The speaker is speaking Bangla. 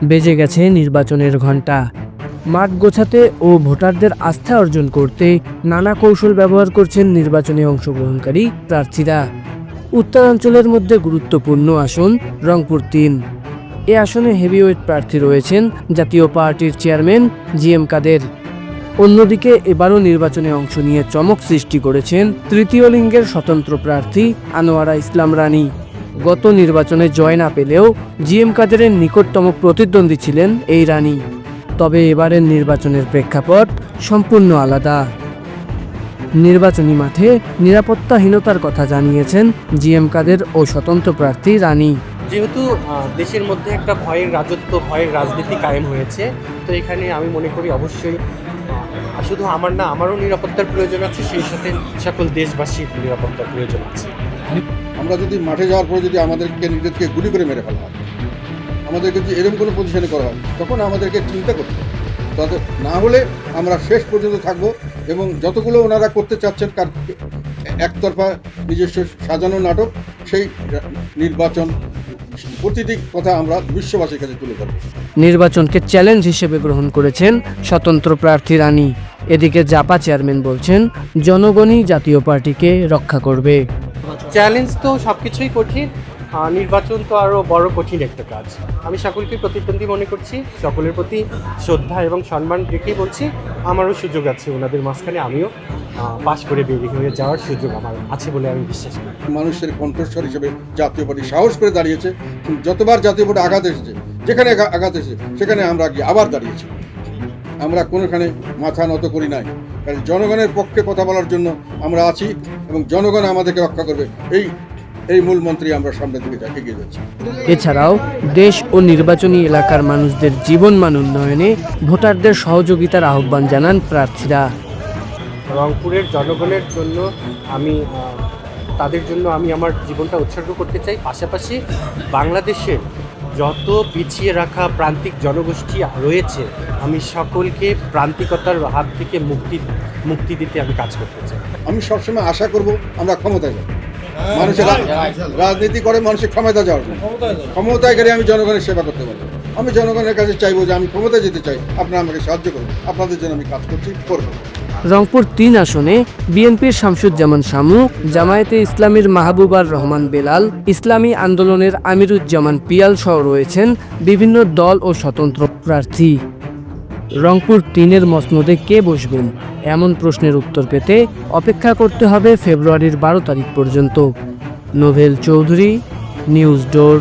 বেজে গেছে নির্বাচনের ঘণ্টা। মাঠ গোছাতে ও ভোটারদের আস্থা অর্জন করতে নানা কৌশল ব্যবহার করছেন নির্বাচনে অংশগ্রহণকারী প্রার্থীরা। উত্তরাঞ্চলের মধ্যে গুরুত্বপূর্ণ আসন রংপুর-3। এ আসনে হেভিওয়েট প্রার্থী রয়েছেন জাতীয় পার্টির চেয়ারম্যান জিএম কাদের। অন্যদিকে এবারও নির্বাচনে অংশ নিয়ে চমক সৃষ্টি করেছেন তৃতীয় লিঙ্গের স্বতন্ত্র প্রার্থী আনোয়ারা ইসলাম রানী। গত নির্বাচনে জয় না পেলেও জিএম কাদেরের নিকটতম প্রতিদ্বন্দ্বী ছিলেন এই রানী। তবে এবারের নির্বাচনের প্রেক্ষাপট সম্পূর্ণ আলাদা। নির্বাচনী মাঠে নিরাপত্তাহীনতার কথা জানিয়েছেন জিএম কাদের ও স্বতন্ত্র প্রার্থী রানী। যেহেতু দেশের মধ্যে একটা ভয়ের রাজত্ব, ভয়ের রাজনীতি কায়েম হয়েছে, তো এখানে আমি মনে করি অবশ্যই শুধু আমার না, আমারও নিরাপত্তার প্রয়োজন আছে, সেই সাথে সকল দেশবাসীর নিরাপত্তার প্রয়োজন আছে। আমরা যদি মাঠে যাওয়ার পরে যদি আমাদের ক্যান্ডিডেটকে গুলি করে মেরে ফেলা হয়, আমাদেরকে যদি এরকম কোনো পজিশনে করা হয়, তখন আমাদেরকে চিন্তা করতে হবে। তবে না হলে আমরা শেষ পর্যন্ত থাকব এবং যতগুলো ওনারা করতে চাচ্ছেন একতরফা নিজস্ব সাজানো নাটক, সেই নির্বাচন প্রতিটি কথা আমরা বিশ্ববাসীর কাছে তুলে ধরব। নির্বাচনকে চ্যালেঞ্জ হিসেবে গ্রহণ করেছেন স্বতন্ত্র প্রার্থী রানী। এদিকে জাপা চেয়ারম্যান বলছেন জনগণই জাতীয় পার্টিকে রক্ষা করবে। চ্যালেঞ্জ তো সব কিছুই কঠিন, নির্বাচন তো আরও বড় কঠিন একটা কাজ। আমি সকলকে প্রতিদ্বন্দ্বী মনে করছি, সকলের প্রতি শ্রদ্ধা এবং সম্মান রেখেই বলছি, আমারও সুযোগ আছে ওনাদের মাঝখানে, আমিও পাশ করে বেরিয়ে হয়ে যাওয়ার সুযোগ আমার আছে বলে আমি বিশ্বাস করি। মানুষের কণ্ঠস্বর হিসেবে জাতীয় পার্টি সাহস করে দাঁড়িয়েছে। যতবার জাতীয় পার্টি আঘাত এসেছে, যেখানে আঘাত এসেছে সেখানে আমরা গিয়ে আবার দাঁড়িয়েছি। আমরা কোনোখানে মাথা নত করি নাই, কারণ জনগণের পক্ষে কথা বলার জন্য আমরা আছি এবং জনগণ আমাদেরকে রক্ষা করবে, এই মূল মন্ত্রী আমরা সামনের দিকে এগিয়ে যাচ্ছি। এছাড়াও দেশ ও নির্বাচনী এলাকার মানুষদের জীবনমান উন্নয়নে ভোটারদের সহযোগিতার আহ্বান জানান প্রার্থীরা। রংপুরের জনগণের জন্য তাদের জন্য আমি আমার জীবনটা উৎসর্গ করতে চাই। পাশাপাশি বাংলাদেশের যত পিছিয়ে রাখা প্রান্তিক জনগোষ্ঠী রয়েছে, আমি সকলকে প্রান্তিকতার হাত থেকে মুক্তি দিতে আমি কাজ করতে চাই। আমি সবসময় আশা করব আমরা ক্ষমতায় যাব। মানুষের রাজনীতি করে মানুষের ক্ষমতা যাওয়ার জন্য, ক্ষমতায় গেলে আমি জনগণের সেবা করতে পারবো। আমি জনগণের কাছে চাইবো যে আমি ক্ষমতায় যেতে চাই, আপনারা আমাকে সাহায্য করুন, আপনাদের জন্য আমি কাজ করবো। রংপুর-3 আসনে বিএনপির শামসুজ্জামান শামু, জামায়াতে ইসলামীর মাহবুবার রহমান বেলাল, ইসলামী আন্দোলনের আমিরুজ্জামান পিয়াল সহ রয়েছেন বিভিন্ন দল ও স্বতন্ত্র প্রার্থী। রংপুর-3-এর মসনদে কে বসবেন, এমন প্রশ্নের উত্তর পেতে অপেক্ষা করতে হবে ফেব্রুয়ারির 12 তারিখ পর্যন্ত। নোভেল চৌধুরী, নিউজ ডোর।